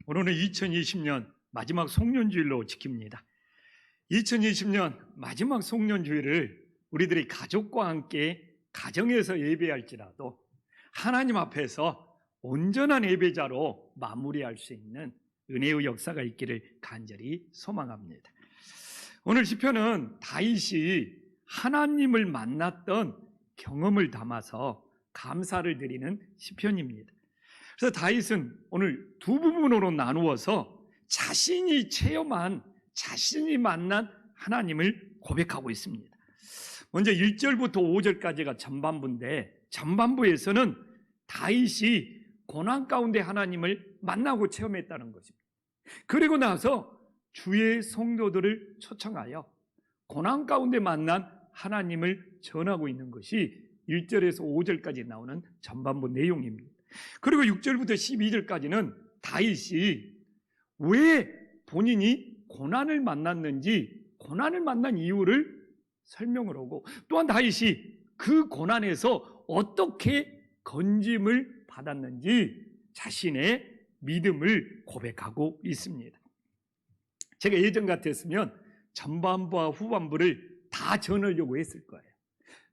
오늘은 2020년 마지막 송년주일로 지킵니다. 2020년 마지막 송년주일을 우리들이 가족과 함께 가정에서 예배할지라도 하나님 앞에서 온전한 예배자로 마무리할 수 있는 은혜의 역사가 있기를 간절히 소망합니다. 오늘 시편은 다윗이 하나님을 만났던 경험을 담아서 감사를 드리는 시편입니다. 그래서 다윗은 오늘 두 부분으로 나누어서 자신이 체험한, 자신이 만난 하나님을 고백하고 있습니다. 먼저 1절부터 5절까지가 전반부인데, 전반부에서는 다윗이 고난 가운데 하나님을 만나고 체험했다는 것입니다. 그리고 나서 주의 성도들을 초청하여 고난 가운데 만난 하나님을 전하고 있는 것이 1절에서 5절까지 나오는 전반부 내용입니다. 그리고 6절부터 12절까지는 다윗이 왜 본인이 고난을 만났는지, 고난을 만난 이유를 설명을 하고, 또한 다윗이 그 고난에서 어떻게 건짐을 받았는지 자신의 믿음을 고백하고 있습니다. 제가 예전 같았으면 전반부와 후반부를 다 전하려고 했을 거예요.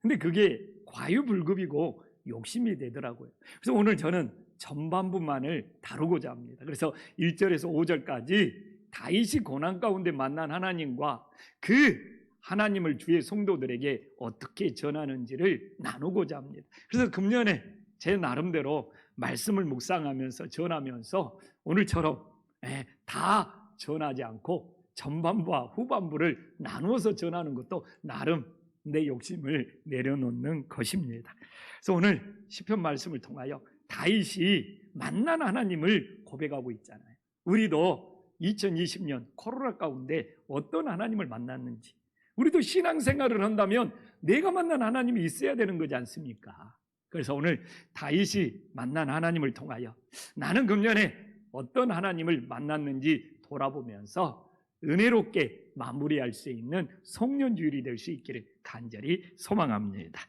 근데 그게 과유불급이고 욕심이 되더라고요. 그래서 오늘 저는 전반부만을 다루고자 합니다. 그래서 1절에서 5절까지 다윗이 고난 가운데 만난 하나님과 그 하나님을 주의 성도들에게 어떻게 전하는지를 나누고자 합니다. 그래서 금년에 제 나름대로 말씀을 묵상하면서 전하면서 오늘처럼 다 전하지 않고 전반부와 후반부를 나누어서 전하는 것도 나름 내 욕심을 내려놓는 것입니다. 그래서 오늘 시편 말씀을 통하여 다윗이 만난 하나님을 고백하고 있잖아요. 우리도 2020년 코로나 가운데 어떤 하나님을 만났는지, 우리도 신앙생활을 한다면 내가 만난 하나님이 있어야 되는 거지 않습니까? 그래서 오늘 다윗이 만난 하나님을 통하여 나는 금년에 어떤 하나님을 만났는지 돌아보면서 은혜롭게 마무리할 수 있는 송년주일이 될 수 있기를 간절히 소망합니다.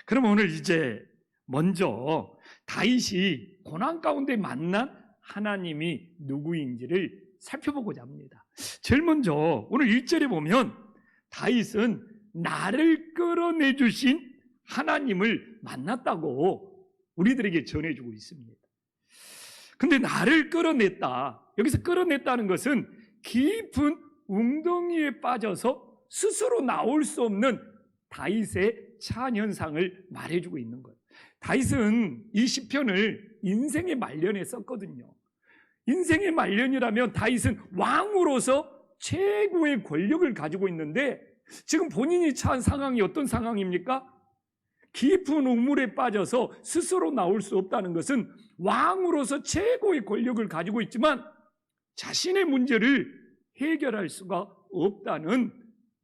그럼 오늘 이제 먼저 다윗이 고난 가운데 만난 하나님이 누구인지를 살펴보고자 합니다. 제일 먼저 오늘 1절에 보면 다윗은 나를 끌어내주신 하나님을 만났다고 우리들에게 전해주고 있습니다. 근데 나를 끌어냈다, 여기서 끌어냈다는 것은 깊은 웅덩이에 빠져서 스스로 나올 수 없는 다윗의 차한 현상을 말해주고 있는 거예요. 다윗은 이 시편을 인생의 말년에 썼거든요. 인생의 말년이라면 다윗은 왕으로서 최고의 권력을 가지고 있는데 지금 본인이 처한 상황이 어떤 상황입니까? 깊은 우물에 빠져서 스스로 나올 수 없다는 것은 왕으로서 최고의 권력을 가지고 있지만 자신의 문제를 해결할 수가 없다는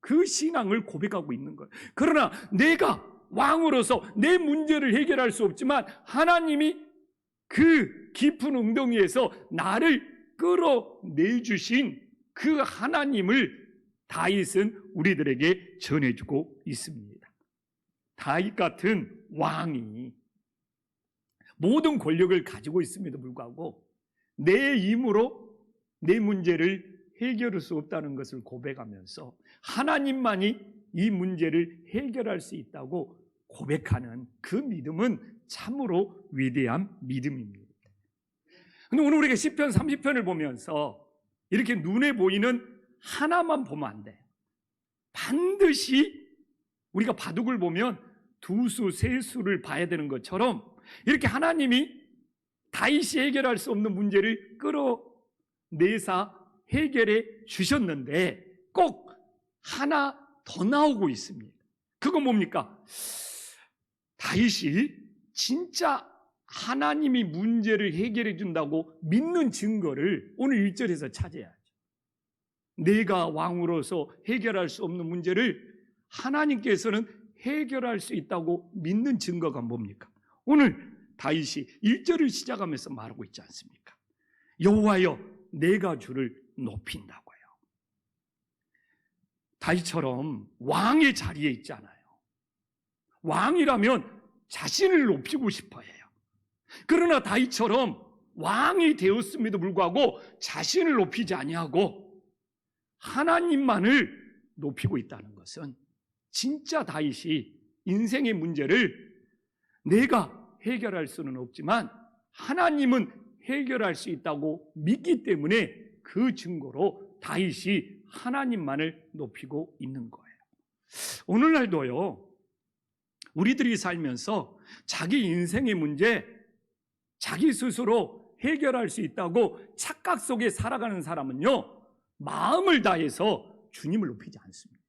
그 신앙을 고백하고 있는 거예요. 그러나 내가 왕으로서 내 문제를 해결할 수 없지만 하나님이 그 깊은 웅덩이에서 나를 끌어내주신 그 하나님을 다윗은 우리들에게 전해주고 있습니다. 다윗 같은 왕이 모든 권력을 가지고 있음에도 불구하고 내 힘으로 내 문제를 해결할 수 없다는 것을 고백하면서 하나님만이 이 문제를 해결할 수 있다고 고백하는 그 믿음은 참으로 위대한 믿음입니다. 그런데 오늘 우리가 시편 30편을 보면서 이렇게 눈에 보이는 하나만 보면 안 돼요. 반드시 우리가 바둑을 보면 두 수, 세 수를 봐야 되는 것처럼 이렇게 하나님이 다윗이 해결할 수 없는 문제를 끌어내사 해결해 주셨는데 꼭 하나 더 나오고 있습니다. 그건 뭡니까? 다윗이 진짜 하나님이 문제를 해결해 준다고 믿는 증거를 오늘 1절에서 찾아야죠. 내가 왕으로서 해결할 수 없는 문제를 하나님께서는 해결할 수 있다고 믿는 증거가 뭡니까? 오늘 다윗이 1절을 시작하면서 말하고 있지 않습니까? 여호와여 내가 주를 높인다고요. 다윗처럼 왕의 자리에 있잖아요. 왕이라면 자신을 높이고 싶어 해요. 그러나 다윗처럼 왕이 되었음에도 불구하고 자신을 높이지 아니하고 하나님만을 높이고 있다는 것은 진짜 다윗이 인생의 문제를 내가 해결할 수는 없지만 하나님은 해결할 수 있다고 믿기 때문에 그 증거로 다윗이 하나님만을 높이고 있는 거예요. 오늘날도요, 우리들이 살면서 자기 인생의 문제, 자기 스스로 해결할 수 있다고 착각 속에 살아가는 사람은요, 마음을 다해서 주님을 높이지 않습니다.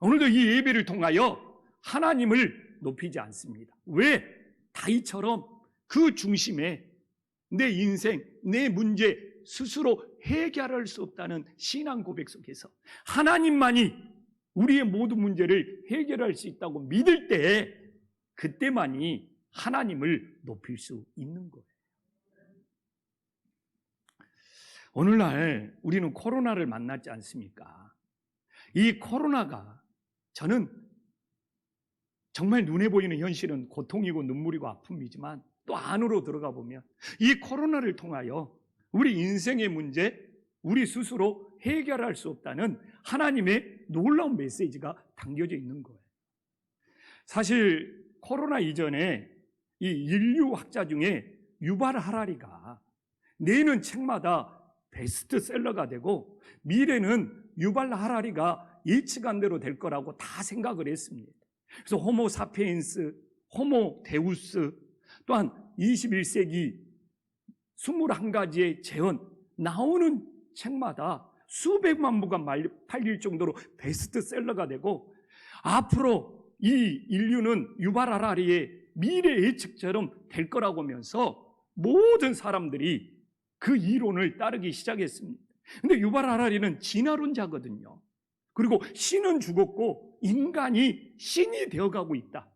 오늘도 이 예배를 통하여 하나님을 높이지 않습니다. 왜? 다윗처럼 그 중심에 내 인생, 내 문제 스스로 해결할 수 없다는 신앙 고백 속에서 하나님만이 우리의 모든 문제를 해결할 수 있다고 믿을 때, 그때만이 하나님을 높일 수 있는 거예요. 오늘날 우리는 코로나를 만났지 않습니까? 이 코로나가 저는 정말 눈에 보이는 현실은 고통이고 눈물이고 아픔이지만 또 안으로 들어가 보면 이 코로나를 통하여 우리 인생의 문제, 우리 스스로 해결할 수 없다는 하나님의 놀라운 메시지가 담겨져 있는 거예요. 사실 코로나 이전에 이 인류학자 중에 유발 하라리가 내는 책마다 베스트셀러가 되고 미래는 유발 하라리가 예측한 대로 될 거라고 다 생각을 했습니다. 그래서 호모 사피엔스, 호모 데우스, 또한 21세기 21가지의 재현 나오는 책마다 수백만 부가 팔릴 정도로 베스트셀러가 되고, 앞으로 이 인류는 유발 하라리의 미래 예측처럼 될 거라고 하면서 모든 사람들이 그 이론을 따르기 시작했습니다. 근데 유발 하라리는 진화론자거든요. 그리고 신은 죽었고 인간이 신이 되어가고 있다.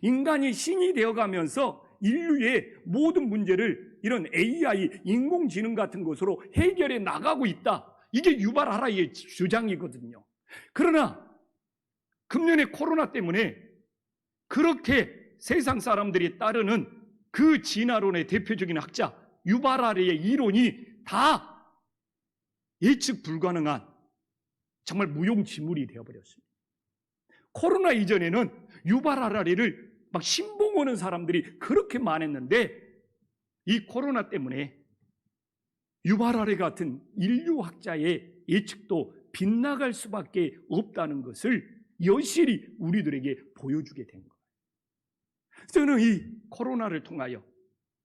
인간이 신이 되어가면서 인류의 모든 문제를 이런 AI, 인공지능 같은 것으로 해결해 나가고 있다. 이게 유발 하라리의 주장이거든요. 그러나 금년의 코로나 때문에 그렇게 세상 사람들이 따르는 그 진화론의 대표적인 학자 유발 하라리의 이론이 다 예측 불가능한 정말 무용지물이 되어버렸습니다. 코로나 이전에는 유발 하라리를 막 신봉하는 사람들이 그렇게 많았는데 이 코로나 때문에 유발 하라리 같은 인류학자의 예측도 빗나갈 수밖에 없다는 것을 여실히 우리들에게 보여주게 된 거예요. 저는 이 코로나를 통하여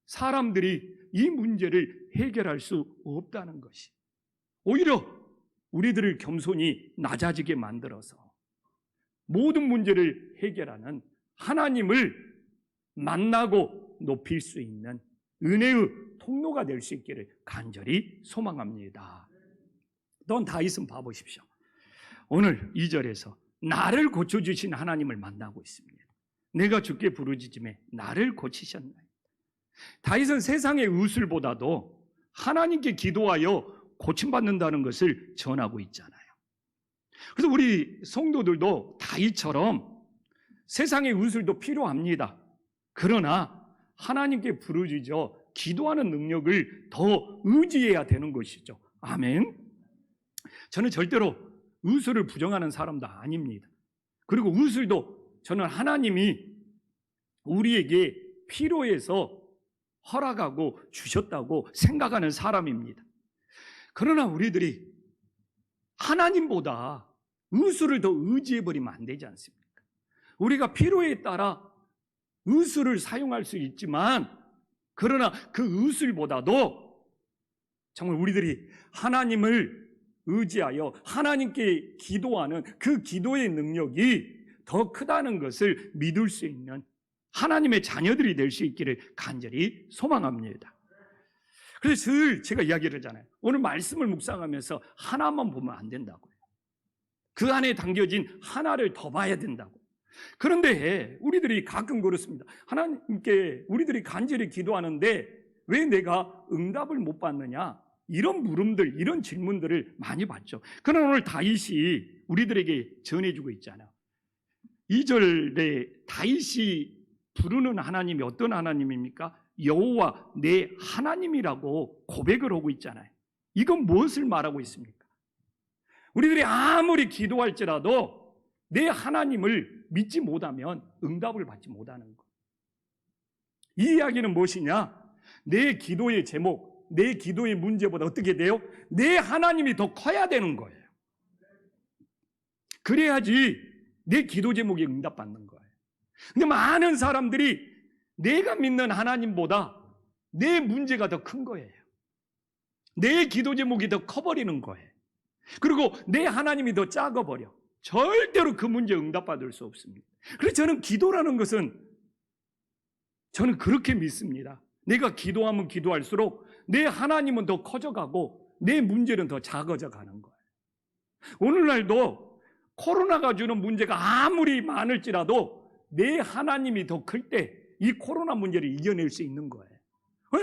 사람들이 이 문제를 해결할 수 없다는 것이 오히려 우리들을 겸손히 낮아지게 만들어서 모든 문제를 해결하는 하나님을 만나고 높일 수 있는 은혜의 통로가 될 수 있기를 간절히 소망합니다. 넌 다윗은 봐보십시오. 오늘 2절에서 나를 고쳐주신 하나님을 만나고 있습니다. 내가 주께 부르짖음에 나를 고치셨나요? 다윗은 세상의 의술보다도 하나님께 기도하여 고침받는다는 것을 전하고 있잖아요. 그래서 우리 성도들도 다윗처럼 세상의 의술도 필요합니다. 그러나 하나님께 부르짖어 기도하는 능력을 더 의지해야 되는 것이죠. 아멘. 저는 절대로 의술을 부정하는 사람도 아닙니다. 그리고 의술도 저는 하나님이 우리에게 필요해서 허락하고 주셨다고 생각하는 사람입니다. 그러나 우리들이 하나님보다 의술을 더 의지해버리면 안 되지 않습니까? 우리가 필요에 따라 의술을 사용할 수 있지만, 그러나 그 의술보다도 정말 우리들이 하나님을 의지하여 하나님께 기도하는 그 기도의 능력이 더 크다는 것을 믿을 수 있는 하나님의 자녀들이 될 수 있기를 간절히 소망합니다. 그래서 늘 제가 이야기를 하잖아요. 오늘 말씀을 묵상하면서 하나만 보면 안 된다고요. 그 안에 담겨진 하나를 더 봐야 된다고. 그런데 우리들이 가끔 그렇습니다. 하나님께 우리들이 간절히 기도하는데 왜 내가 응답을 못 받느냐? 이런 물음들, 이런 질문들을 많이 받죠. 그러나 오늘 다윗이 우리들에게 전해주고 있잖아요. 2절에 다윗이 부르는 하나님이 어떤 하나님입니까? 여호와 내 하나님이라고 고백을 하고 있잖아요. 이건 무엇을 말하고 있습니까? 우리들이 아무리 기도할지라도 내 하나님을 믿지 못하면 응답을 받지 못하는 것. 이 이야기는 무엇이냐? 내 기도의 제목, 내 기도의 문제보다 어떻게 돼요? 내 하나님이 더 커야 되는 거예요. 그래야지 내 기도 제목이 응답받는 거예요. 근데 많은 사람들이 내가 믿는 하나님보다 내 문제가 더 큰 거예요. 내 기도 제목이 더 커버리는 거예요. 그리고 내 하나님이 더 작아버려. 절대로 그 문제 응답받을 수 없습니다. 그래서 저는 기도라는 것은 저는 그렇게 믿습니다. 내가 기도하면 기도할수록 내 하나님은 더 커져가고 내 문제는 더 작아져 가는 거예요. 오늘날도 코로나가 주는 문제가 아무리 많을지라도 내 하나님이 더 클 때 이 코로나 문제를 이겨낼 수 있는 거예요.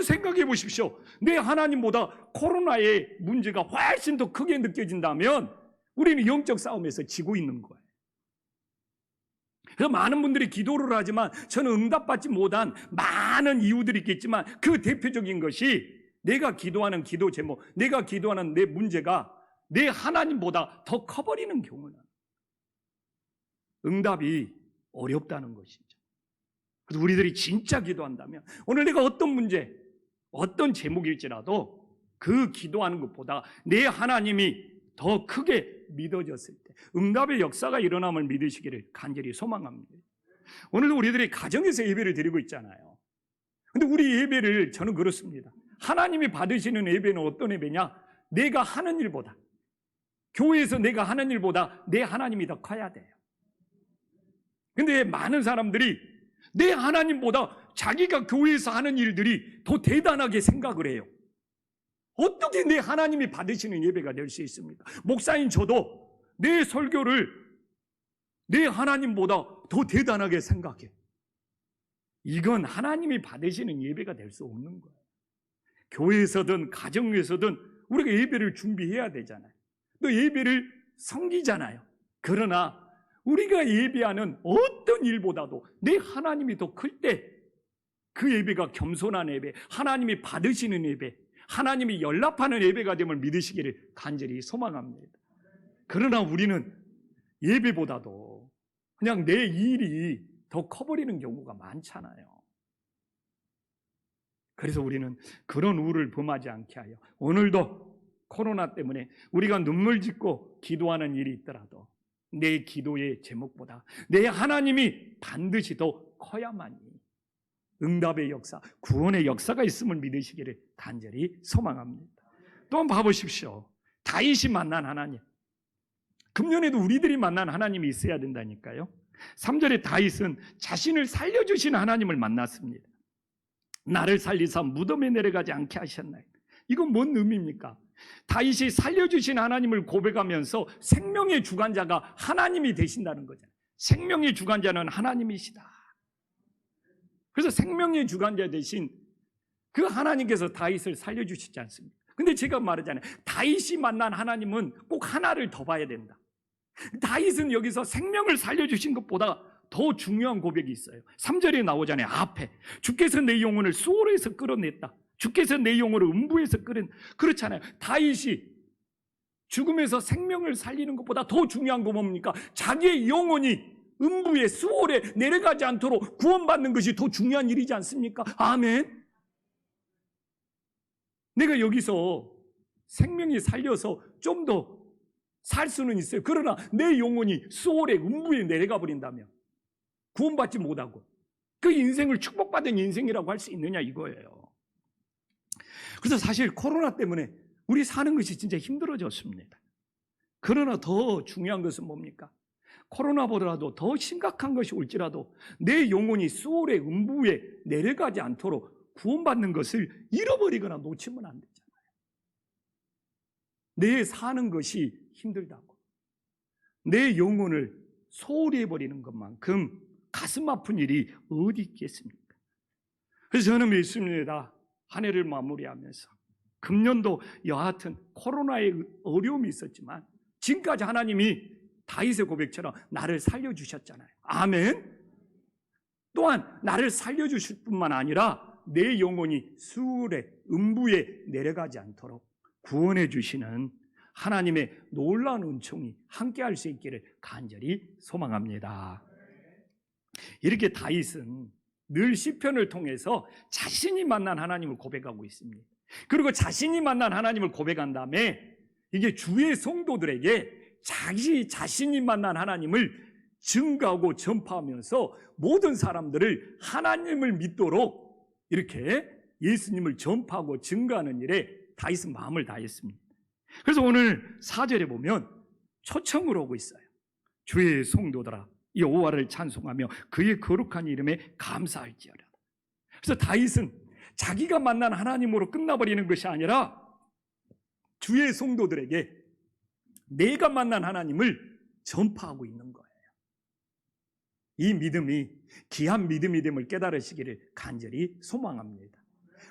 생각해 보십시오. 내 하나님보다 코로나의 문제가 훨씬 더 크게 느껴진다면 우리는 영적 싸움에서 지고 있는 거예요. 그래서 많은 분들이 기도를 하지만 저는 응답받지 못한 많은 이유들이 있겠지만 그 대표적인 것이 내가 기도하는 기도 제목, 내가 기도하는 내 문제가 내 하나님보다 더 커버리는 경우는 응답이 어렵다는 것이죠. 그래서 우리들이 진짜 기도한다면 오늘 내가 어떤 문제, 어떤 제목일지라도 그 기도하는 것보다 내 하나님이 더 크게 믿어졌을 때 응답의 역사가 일어남을 믿으시기를 간절히 소망합니다. 오늘도 우리들이 가정에서 예배를 드리고 있잖아요. 근데 우리 예배를 저는 그렇습니다. 하나님이 받으시는 예배는 어떤 예배냐? 내가 하는 일보다, 교회에서 내가 하는 일보다 내 하나님이 더 커야 돼요. 근데 많은 사람들이 내 하나님보다 자기가 교회에서 하는 일들이 더 대단하게 생각을 해요. 어떻게 내 하나님이 받으시는 예배가 될 수 있습니까? 목사인 저도 내 설교를 내 하나님보다 더 대단하게 생각해. 이건 하나님이 받으시는 예배가 될 수 없는 거예요. 교회에서든 가정에서든 우리가 예배를 준비해야 되잖아요. 또 예배를 섬기잖아요. 그러나 우리가 예배하는 어떤 일보다도 내 하나님이 더 클 때 그 예배가 겸손한 예배, 하나님이 받으시는 예배, 하나님이 연락하는 예배가 됨을 믿으시기를 간절히 소망합니다. 그러나 우리는 예배보다도 그냥 내 일이 더 커버리는 경우가 많잖아요. 그래서 우리는 그런 우를 범하지 않게 하여 오늘도 코로나 때문에 우리가 눈물 짓고 기도하는 일이 있더라도 내 기도의 제목보다 내 하나님이 반드시 더 커야만이 응답의 역사, 구원의 역사가 있음을 믿으시기를 간절히 소망합니다. 또 한번 봐보십시오. 다윗이 만난 하나님, 금년에도 우리들이 만난 하나님이 있어야 된다니까요. 3절에 다윗은 자신을 살려주신 하나님을 만났습니다. 나를 살리사 무덤에 내려가지 않게 하셨나요? 이건 뭔 의미입니까? 다윗이 살려주신 하나님을 고백하면서 생명의 주관자가 하나님이 되신다는 거잖아요. 생명의 주관자는 하나님이시다. 그래서 생명의 주관자 대신 그 하나님께서 다윗을 살려주시지 않습니까? 근데 제가 말하잖아요. 다윗이 만난 하나님은 꼭 하나를 더 봐야 된다. 다윗은 여기서 생명을 살려주신 것보다 더 중요한 고백이 있어요. 3절에 나오잖아요. 앞에 주께서 내 영혼을 수월에서 끌어냈다. 주께서 내 영혼을 음부에서 그렇잖아요. 다윗이 죽음에서 생명을 살리는 것보다 더 중요한 거 뭡니까? 자기의 영혼이 음부의 수월에 내려가지 않도록 구원받는 것이 더 중요한 일이지 않습니까? 아멘. 내가 여기서 생명이 살려서 좀 더 살 수는 있어요. 그러나 내 영혼이 수월의 음부에 내려가 버린다면 구원받지 못하고 그 인생을 축복받은 인생이라고 할 수 있느냐 이거예요. 그래서 사실 코로나 때문에 우리 사는 것이 진짜 힘들어졌습니다. 그러나 더 중요한 것은 뭡니까? 코로나보다도 더 심각한 것이 올지라도 내 영혼이 수월의 음부에 내려가지 않도록 구원받는 것을 잃어버리거나 놓치면 안 되잖아요. 내 사는 것이 힘들다고 내 영혼을 소홀히 해버리는 것만큼 가슴 아픈 일이 어디 있겠습니까? 그래서 저는 믿습니다. 한 해를 마무리하면서 금년도 여하튼 코로나의 어려움이 있었지만 지금까지 하나님이 다윗의 고백처럼 나를 살려주셨잖아요. 아멘. 또한 나를 살려주실 뿐만 아니라 내 영혼이 수울의 음부에 내려가지 않도록 구원해 주시는 하나님의 놀라운 은총이 함께할 수 있기를 간절히 소망합니다. 이렇게 다윗은 늘 시편을 통해서 자신이 만난 하나님을 고백하고 있습니다. 그리고 자신이 만난 하나님을 고백한 다음에 이게 주의 성도들에게 자신이 만난 하나님을 증거하고 전파하면서 모든 사람들을 하나님을 믿도록 이렇게 예수님을 전파하고 증거하는 일에 다윗은 마음을 다했습니다. 그래서 오늘 4절에 보면 초청으로 오고 있어요. 주의 성도들아 여호와를 찬송하며 그의 거룩한 이름에 감사할지어다. 그래서 다윗은 자기가 만난 하나님으로 끝나버리는 것이 아니라 주의 성도들에게 내가 만난 하나님을 전파하고 있는 거예요. 이 믿음이 귀한 믿음이 됨을 깨달으시기를 간절히 소망합니다.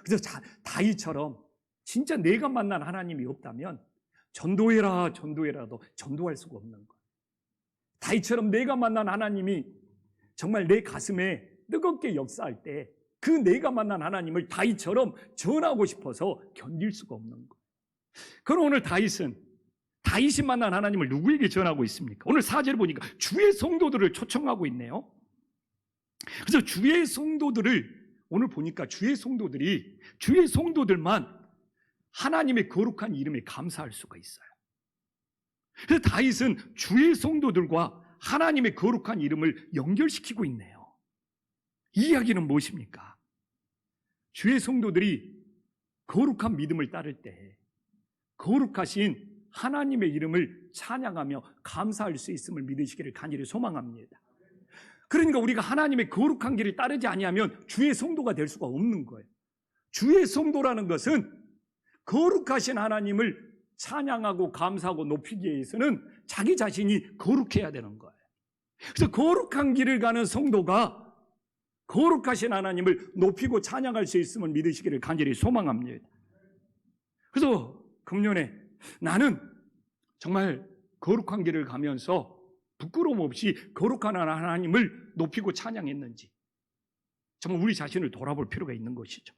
그래서 다윗처럼 진짜 내가 만난 하나님이 없다면 전도해라도 전도할 수가 없는 거예요. 다윗처럼 내가 만난 하나님이 정말 내 가슴에 뜨겁게 역사할 때 그 내가 만난 하나님을 다윗처럼 전하고 싶어서 견딜 수가 없는 거예요. 그럼 오늘 다윗이 만난 하나님을 누구에게 전하고 있습니까? 오늘 4절을 보니까 주의 성도들을 초청하고 있네요. 그래서 주의 성도들을 오늘 보니까 주의 성도들만 하나님의 거룩한 이름에 감사할 수가 있어요. 그래서 다윗은 주의 성도들과 하나님의 거룩한 이름을 연결시키고 있네요. 이 이야기는 무엇입니까? 주의 성도들이 거룩한 믿음을 따를 때 거룩하신 하나님의 이름을 찬양하며 감사할 수 있음을 믿으시기를 간절히 소망합니다. 그러니까 우리가 하나님의 거룩한 길을 따르지 아니하면 주의 성도가 될 수가 없는 거예요. 주의 성도라는 것은 거룩하신 하나님을 찬양하고 감사하고 높이기 위해서는 자기 자신이 거룩해야 되는 거예요. 그래서 거룩한 길을 가는 성도가 거룩하신 하나님을 높이고 찬양할 수 있음을 믿으시기를 간절히 소망합니다. 그래서 금년에 나는 정말 거룩한 길을 가면서 부끄러움 없이 거룩한 하나님을 높이고 찬양했는지 정말 우리 자신을 돌아볼 필요가 있는 것이죠.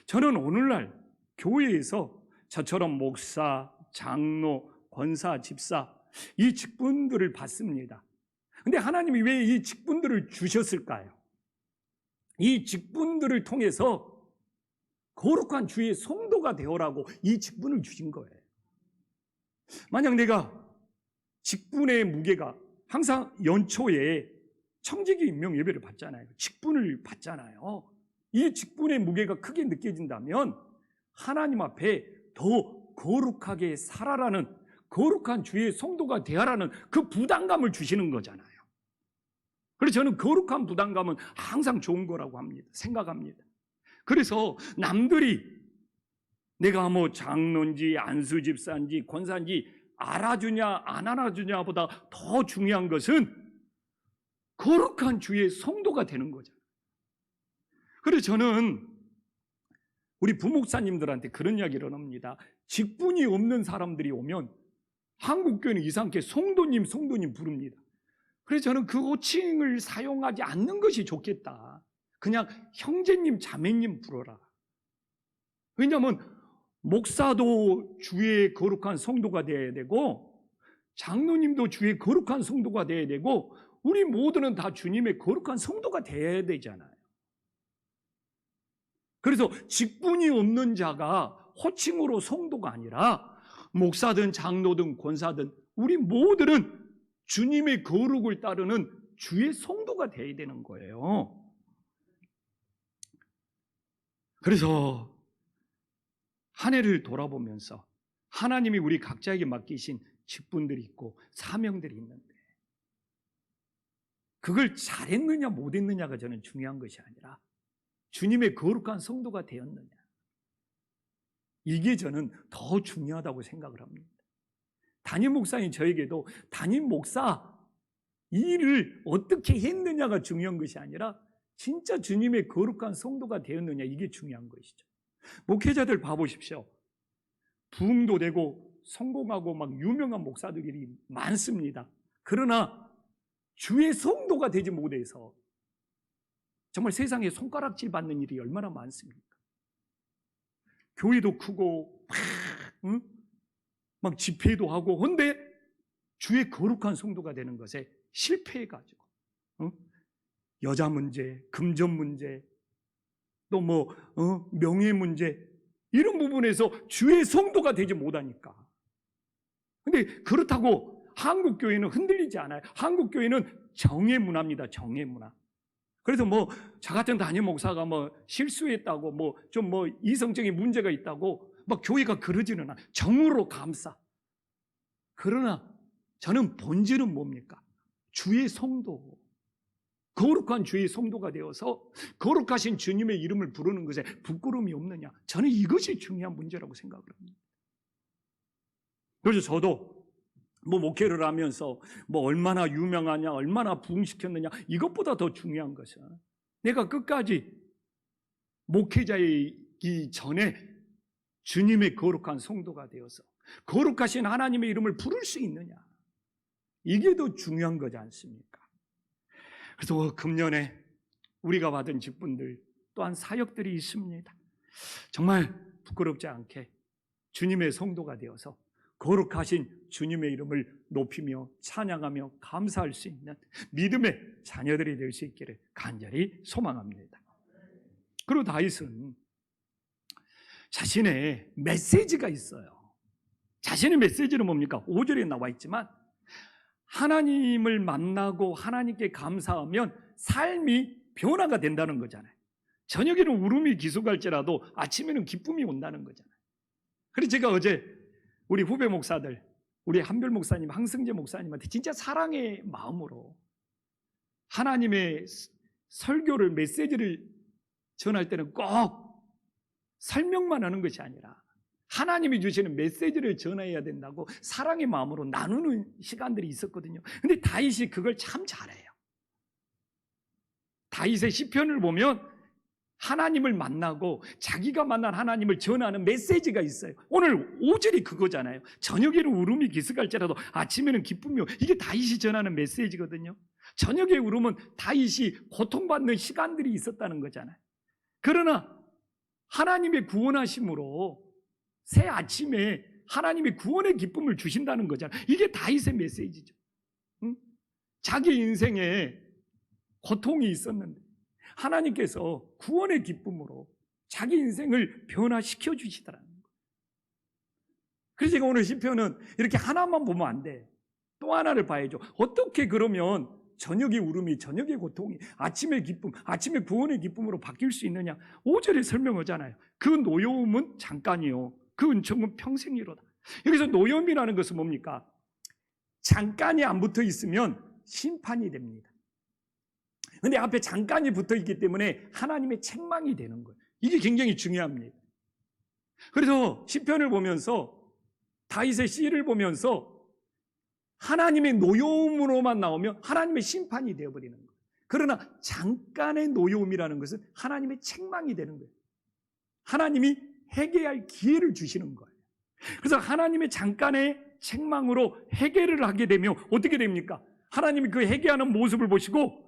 저는 오늘날 교회에서 저처럼 목사, 장로, 권사, 집사 이 직분들을 받습니다. 근데 하나님이 왜 이 직분들을 주셨을까요? 이 직분들을 통해서 거룩한 주의 성도가 되어라고 이 직분을 주신 거예요. 만약 내가 직분의 무게가 항상 연초에 청지기 임명 예배를 받잖아요. 직분을 받잖아요. 이 직분의 무게가 크게 느껴진다면 하나님 앞에 더 거룩하게 살아라는 거룩한 주의 성도가 되어라는 그 부담감을 주시는 거잖아요. 그래서 저는 거룩한 부담감은 항상 좋은 거라고 합니다. 생각합니다. 그래서 남들이 내가 뭐 장로인지 안수집사인지 권사인지 알아주냐 안 알아주냐보다 더 중요한 것은 거룩한 주의 성도가 되는 거잖아요. 그래서 저는 우리 부목사님들한테 그런 이야기를 합니다. 직분이 없는 사람들이 오면 한국교회는 이상하게 성도님 부릅니다. 그래서 저는 그 호칭을 사용하지 않는 것이 좋겠다. 그냥 형제님, 자매님 부르라. 왜냐하면 목사도 주의 거룩한 성도가 되어야 되고 장로님도 주의 거룩한 성도가 되어야 되고 우리 모두는 다 주님의 거룩한 성도가 되어야 되잖아요. 그래서 직분이 없는 자가 호칭으로 성도가 아니라 목사든 장로든 권사든 우리 모두는 주님의 거룩을 따르는 주의 성도가 되어야 되는 거예요. 그래서 한 해를 돌아보면서 하나님이 우리 각자에게 맡기신 직분들이 있고 사명들이 있는데 그걸 잘했느냐 못했느냐가 저는 중요한 것이 아니라 주님의 거룩한 성도가 되었느냐, 이게 저는 더 중요하다고 생각을 합니다. 담임 목사인 저에게도 담임 목사 일을 어떻게 했느냐가 중요한 것이 아니라 진짜 주님의 거룩한 성도가 되었느냐, 이게 중요한 것이죠. 목회자들 봐보십시오. 부흥도 되고 성공하고 막 유명한 목사들이 많습니다. 그러나 주의 성도가 되지 못해서 정말 세상에 손가락질 받는 일이 얼마나 많습니까? 교회도 크고 막 집회도 하고, 근데 주의 거룩한 성도가 되는 것에 실패해가지고 여자 문제, 금전 문제, 또 명예 문제, 이런 부분에서 주의 성도가 되지 못하니까. 근데 그렇다고 한국 교회는 흔들리지 않아요. 한국 교회는 정의 문화입니다. 정의 문화. 그래서 저 같은 담임 목사가 실수했다고, 좀 이성적인 문제가 있다고 막 교회가 그러지는 않아요. 정으로 감싸. 그러나 저는 본질은 뭡니까? 주의 성도, 거룩한 주의 성도가 되어서 거룩하신 주님의 이름을 부르는 것에 부끄러움이 없느냐, 저는 이것이 중요한 문제라고 생각을 합니다. 그래서 저도 목회를 하면서 얼마나 유명하냐, 얼마나 부흥시켰느냐, 이것보다 더 중요한 것은 내가 끝까지 목회자이기 전에 주님의 거룩한 성도가 되어서 거룩하신 하나님의 이름을 부를 수 있느냐, 이게 더 중요한 거지 않습니까? 그래서 금년에 우리가 받은 직분들 또한 사역들이 있습니다. 정말 부끄럽지 않게 주님의 성도가 되어서 거룩하신 주님의 이름을 높이며 찬양하며 감사할 수 있는 믿음의 자녀들이 될 수 있기를 간절히 소망합니다. 그리고 다윗은 자신의 메시지가 있어요. 자신의 메시지는 뭡니까? 5절에 나와 있지만 하나님을 만나고 하나님께 감사하면 삶이 변화가 된다는 거잖아요. 저녁에는 울음이 기숙할지라도 아침에는 기쁨이 온다는 거잖아요. 그래서 제가 어제 우리 후배 목사들, 우리 한별 목사님, 항승재 목사님한테 진짜 사랑의 마음으로 하나님의 설교를, 메시지를 전할 때는 꼭 설명만 하는 것이 아니라 하나님이 주시는 메시지를 전해야 된다고 사랑의 마음으로 나누는 시간들이 있었거든요. 근데 다윗이 그걸 참 잘해요. 다윗의 시편을 보면 하나님을 만나고 자기가 만난 하나님을 전하는 메시지가 있어요. 오늘 5절이 그거잖아요. 저녁에는 울음이 기승할지라도 아침에는 기쁨이 오고, 이게 다윗이 전하는 메시지거든요. 저녁에 울음은 다윗이 고통받는 시간들이 있었다는 거잖아요. 그러나 하나님의 구원하심으로 새 아침에 하나님의 구원의 기쁨을 주신다는 거잖아요. 이게 다윗의 메시지죠. 자기 인생에 고통이 있었는데 하나님께서 구원의 기쁨으로 자기 인생을 변화시켜 주시더라는 거예요. 그래서 제가 오늘 시편은 이렇게 하나만 보면 안 돼. 또 하나를 봐야죠. 어떻게 그러면 저녁의 울음이, 저녁의 고통이 아침의 기쁨, 아침의 구원의 기쁨으로 바뀔 수 있느냐? 5절에 설명하잖아요. 그 노여움은 잠깐이요, 그 은총은 평생이로다. 여기서 노여움이라는 것은 뭡니까? 잠깐이 안 붙어 있으면 심판이 됩니다. 근데 앞에 잠깐이 붙어 있기 때문에 하나님의 책망이 되는 거예요. 이게 굉장히 중요합니다. 그래서 시편을 보면서, 다윗의 시를 보면서 하나님의 노여움으로만 나오면 하나님의 심판이 되어버리는 거예요. 그러나 잠깐의 노여움이라는 것은 하나님의 책망이 되는 거예요. 하나님이 회개할 기회를 주시는 거예요. 그래서 하나님의 잠깐의 책망으로 회개를 하게 되면 어떻게 됩니까? 하나님이 그 회개하는 모습을 보시고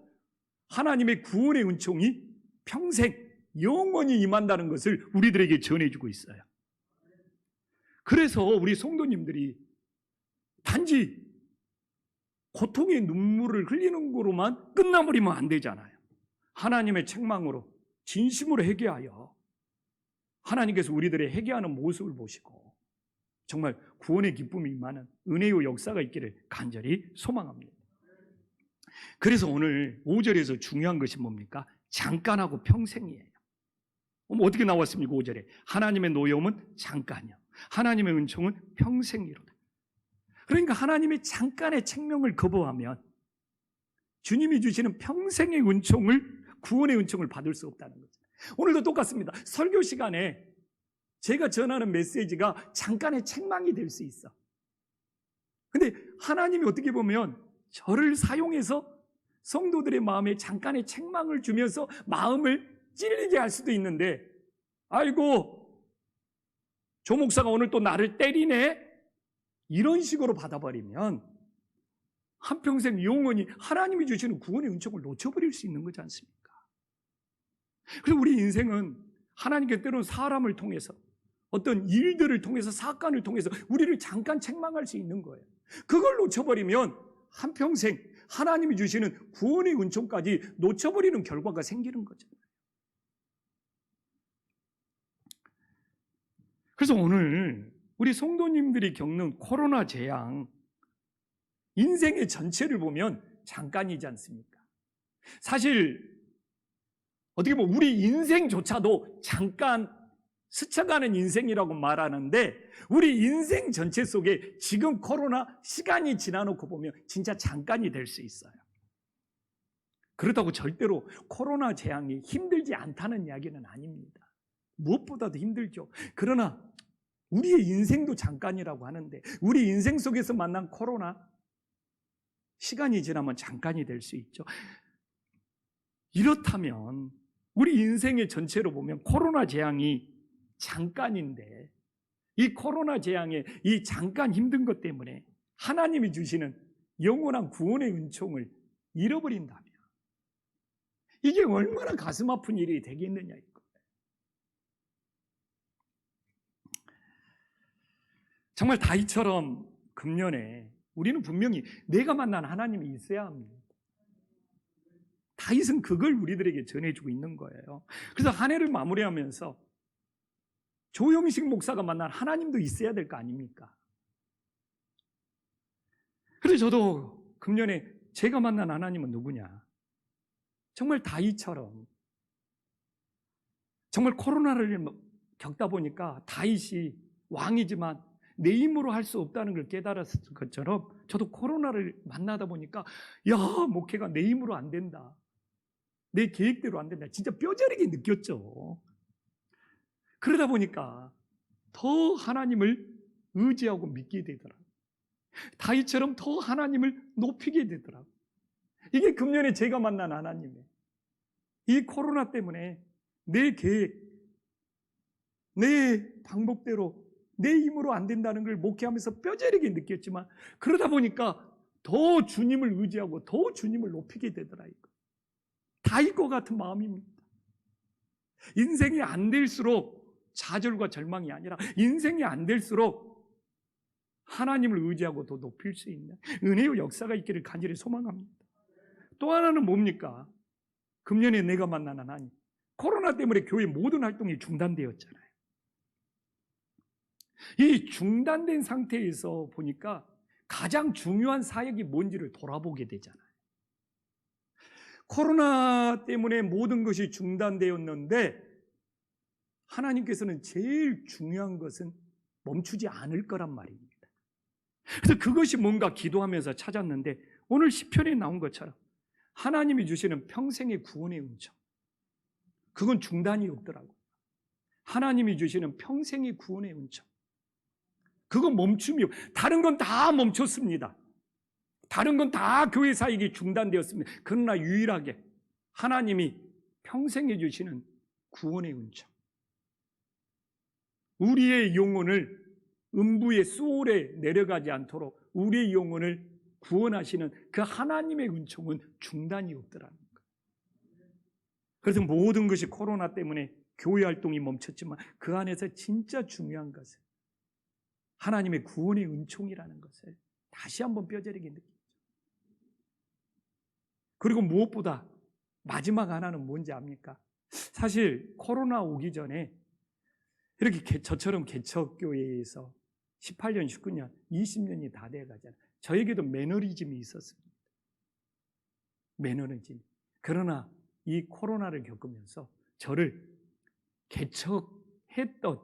하나님의 구원의 은총이 평생 영원히 임한다는 것을 우리들에게 전해주고 있어요. 그래서 우리 성도님들이 단지 고통의 눈물을 흘리는 거로만 끝나버리면 안 되잖아요. 하나님의 책망으로 진심으로 회개하여 하나님께서 우리들의 회개하는 모습을 보시고 정말 구원의 기쁨이 임하는 은혜의 역사가 있기를 간절히 소망합니다. 그래서 오늘 5절에서 중요한 것이 뭡니까? 잠깐하고 평생이에요. 어떻게 나왔습니까? 5절에 하나님의 노여움은 잠깐이요, 하나님의 은총은 평생이로다. 그러니까 하나님의 잠깐의 책명을 거부하면 주님이 주시는 평생의 은총을, 구원의 은총을 받을 수 없다는 거죠. 오늘도 똑같습니다. 설교 시간에 제가 전하는 메시지가 잠깐의 책망이 될 수 있어. 근데 하나님이 어떻게 보면 저를 사용해서 성도들의 마음에 잠깐의 책망을 주면서 마음을 찔리게 할 수도 있는데, 아이고 조 목사가 오늘 또 나를 때리네, 이런 식으로 받아버리면 한평생 영원히 하나님이 주시는 구원의 은총을 놓쳐버릴 수 있는 거지 않습니까? 그래서 우리 인생은 하나님께 때로는 사람을 통해서, 어떤 일들을 통해서, 사건을 통해서 우리를 잠깐 책망할 수 있는 거예요. 그걸 놓쳐버리면 한평생 하나님이 주시는 구원의 은총까지 놓쳐버리는 결과가 생기는 거잖아요. 그래서 오늘 우리 성도님들이 겪는 코로나 재앙, 인생의 전체를 보면 잠깐이지 않습니까? 사실 어떻게 보면 우리 인생조차도 잠깐 스쳐가는 인생이라고 말하는데, 우리 인생 전체 속에 지금 코로나 시간이 지나놓고 보면 진짜 잠깐이 될 수 있어요. 그렇다고 절대로 코로나 재앙이 힘들지 않다는 이야기는 아닙니다. 무엇보다도 힘들죠. 그러나 우리의 인생도 잠깐이라고 하는데, 우리 인생 속에서 만난 코로나, 시간이 지나면 잠깐이 될 수 있죠. 이렇다면 우리 인생의 전체로 보면 코로나 재앙이 잠깐인데, 이 코로나 재앙의 이 잠깐 힘든 것 때문에 하나님이 주시는 영원한 구원의 은총을 잃어버린다면 이게 얼마나 가슴 아픈 일이 되겠느냐 이거예요. 정말 다윗처럼 금년에 우리는 분명히 내가 만난 하나님이 있어야 합니다. 다윗은 그걸 우리들에게 전해주고 있는 거예요. 그래서 한 해를 마무리하면서 조영식 목사가 만난 하나님도 있어야 될 거 아닙니까? 그래서 저도 금년에 제가 만난 하나님은 누구냐? 정말 다윗처럼, 정말 코로나를 겪다 보니까 다윗이 왕이지만 내 힘으로 할 수 없다는 걸 깨달았을 것처럼 저도 코로나를 만나다 보니까 야, 목회가 내 힘으로 안 된다, 내 계획대로 안 된다, 진짜 뼈저리게 느꼈죠. 그러다 보니까 더 하나님을 의지하고 믿게 되더라고요. 다윗처럼 더 하나님을 높이게 되더라고요. 이게 금년에 제가 만난 하나님이에요. 이 코로나 때문에 내 계획, 내 방법대로 내 힘으로 안 된다는 걸 목회하면서 뼈저리게 느꼈지만, 그러다 보니까 더 주님을 의지하고 더 주님을 높이게 되더라고요. 다윗과 같은 마음입니다. 인생이 안 될수록 좌절과 절망이 아니라 인생이 안 될수록 하나님을 의지하고 더 높일 수 있는 은혜의 역사가 있기를 간절히 소망합니다. 또 하나는 뭡니까? 금년에 내가 만난 하나님. 코로나 때문에 교회 모든 활동이 중단되었잖아요. 이 중단된 상태에서 보니까 가장 중요한 사역이 뭔지를 돌아보게 되잖아요. 코로나 때문에 모든 것이 중단되었는데 하나님께서는 제일 중요한 것은 멈추지 않을 거란 말입니다. 그래서 그것이 뭔가 기도하면서 찾았는데, 오늘 시편에 나온 것처럼 하나님이 주시는 평생의 구원의 은총, 그건 중단이 없더라고요. 하나님이 주시는 평생의 구원의 은총, 그건 멈춤이 없어요. 다른 건 다 멈췄습니다. 다른 건 다 교회 사역이 중단되었습니다. 그러나 유일하게 하나님이 평생에 주시는 구원의 은총, 우리의 영혼을 음부의 수월에 내려가지 않도록 우리의 영혼을 구원하시는 그 하나님의 은총은 중단이 없더라는 거예요. 그래서 모든 것이 코로나 때문에 교회 활동이 멈췄지만 그 안에서 진짜 중요한 것은 하나님의 구원의 은총이라는 것을 다시 한번 뼈저리게 느끼죠. 그리고 무엇보다 마지막 하나는 뭔지 압니까? 사실 코로나 오기 전에 이렇게 저처럼 개척교회에서 18년, 19년, 20년이 다 돼가잖아요. 저에게도 매너리즘이 있었습니다. 매너리즘. 그러나 이 코로나를 겪으면서 저를 개척했던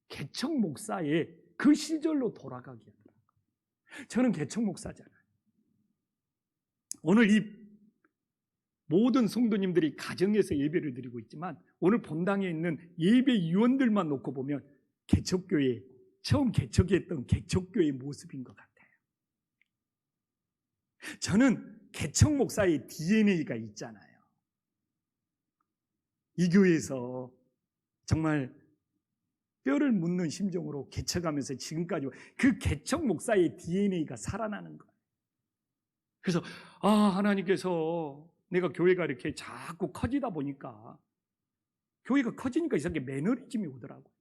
개척 목사의 그 시절로 돌아가게 하더라고요. 저는 개척 목사잖아요. 오늘 이 모든 성도님들이 가정에서 예배를 드리고 있지만 오늘 본당에 있는 예배위원들만 놓고 보면 개척교회, 처음 개척했던 개척교회의 모습인 것 같아요. 저는 개척 목사의 DNA가 있잖아요. 이 교회에서 정말 뼈를 묻는 심정으로 개척하면서 지금까지 그 개척 목사의 DNA가 살아나는 거예요. 그래서 하나님께서 내가 교회가 이렇게 자꾸 커지다 보니까 교회가 커지니까 이상하게 매너리즘이 오더라고요.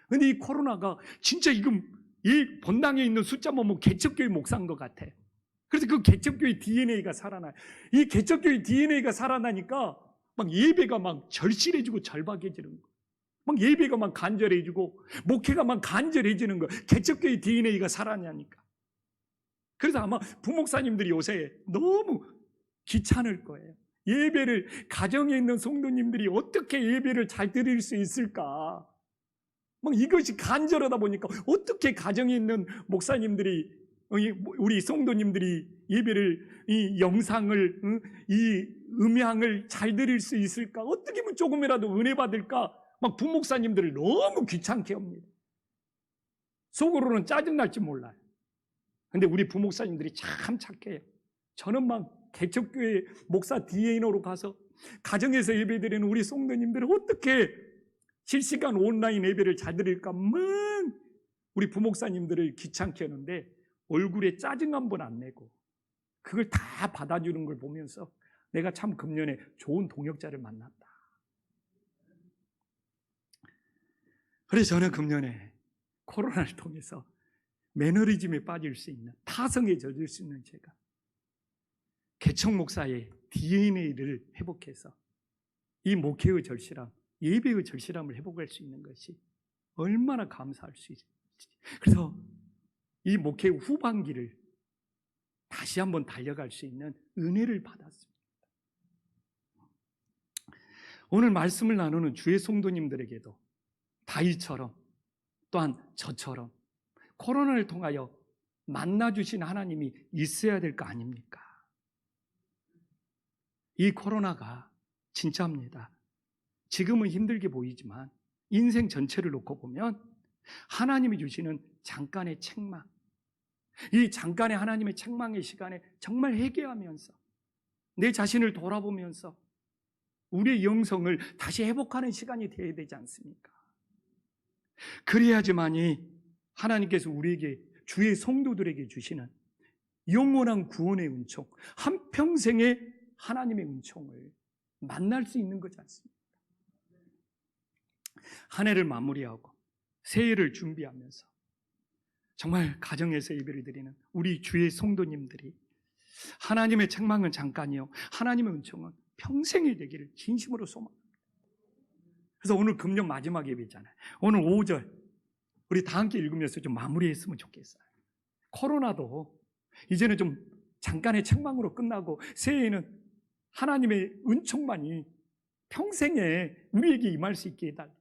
근데 이 코로나가 진짜 지금 이 본당에 있는 숫자 보면 개척교회 목사인 것 같아. 그래서 그 개척교회 DNA가 살아나요. 이 개척교회 DNA가 살아나니까 막 예배가 막 절실해지고 절박해지는 거예요. 막 예배가 막 간절해지고 목회가 막 간절해지는 거예요. 개척교회 DNA가 살아나니까. 그래서 아마 부목사님들이 요새 너무 귀찮을 거예요. 예배를, 가정에 있는 성도님들이 어떻게 예배를 잘 드릴 수 있을까? 막 이것이 간절하다 보니까 어떻게 가정에 있는 목사님들이, 우리 성도님들이 예배를, 이 영상을, 이 음향을 잘 드릴 수 있을까? 어떻게 하면 조금이라도 은혜 받을까? 막 부목사님들을 너무 귀찮게 합니다. 속으로는 짜증날지 몰라요. 근데 우리 부목사님들이 참 착해요. 저는 막 개척교회 목사 DNA로 가서 가정에서 예배드리는 우리 성도님들을 어떻게 실시간 온라인 예배를 잘 드릴까 막 우리 부목사님들을 귀찮게 하는데 얼굴에 짜증 한 번 안 내고 그걸 다 받아주는 걸 보면서 내가 참 금년에 좋은 동역자를 만났다. 그래서 저는 금년에 코로나를 통해서 매너리즘에 빠질 수 있는, 타성에 젖을 수 있는 제가 개척 목사의 DNA를 회복해서 이 목회의 절실함, 예배의 절실함을 회복할 수 있는 것이 얼마나 감사할 수 있을지. 그래서 이 목회 후반기를 다시 한번 달려갈 수 있는 은혜를 받았습니다. 오늘 말씀을 나누는 주의 성도님들에게도 다윗처럼 또한 저처럼 코로나를 통하여 만나주신 하나님이 있어야 될 거 아닙니까? 이 코로나가 진짜입니다. 지금은 힘들게 보이지만 인생 전체를 놓고 보면 하나님이 주시는 잠깐의 책망, 이 잠깐의 하나님의 책망의 시간에 정말 회개하면서 내 자신을 돌아보면서 우리의 영성을 다시 회복하는 시간이 되어야 되지 않습니까? 그래야지만이 하나님께서 우리에게, 주의 성도들에게 주시는 영원한 구원의 은총, 한평생의 하나님의 은총을 만날 수 있는 거지 않습니까? 한 해를 마무리하고 새해를 준비하면서 정말 가정에서 예배를 드리는 우리 주의 성도님들이 하나님의 책망은 잠깐이요, 하나님의 은총은 평생이 되기를 진심으로 소망합니다. 그래서 오늘 금년 마지막 예배잖아요. 오늘 5절 우리 다 함께 읽으면서 좀 마무리했으면 좋겠어요. 코로나도 이제는 좀 잠깐의 책망으로 끝나고 새해에는 하나님의 은총만이 평생에 우리에게 임할 수 있게 해달라.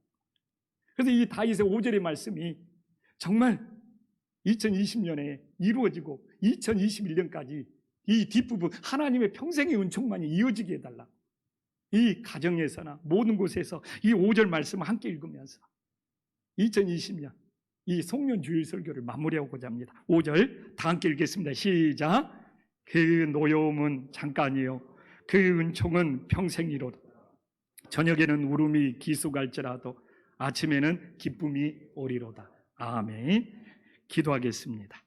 그래서 이 다윗의 5절의 말씀이 정말 2020년에 이루어지고 2021년까지 이 뒷부분 하나님의 평생의 은총만이 이어지게 해달라. 이 가정에서나 모든 곳에서 이 5절 말씀을 함께 읽으면서 2020년 이 송년 주일 설교를 마무리하고자 합니다. 5절 다 함께 읽겠습니다. 시작. 그 노여움은 잠깐이요 그 은총은 평생이로다. 저녁에는 울음이 기수갈지라도 아침에는 기쁨이 오리로다. 아멘. 기도하겠습니다.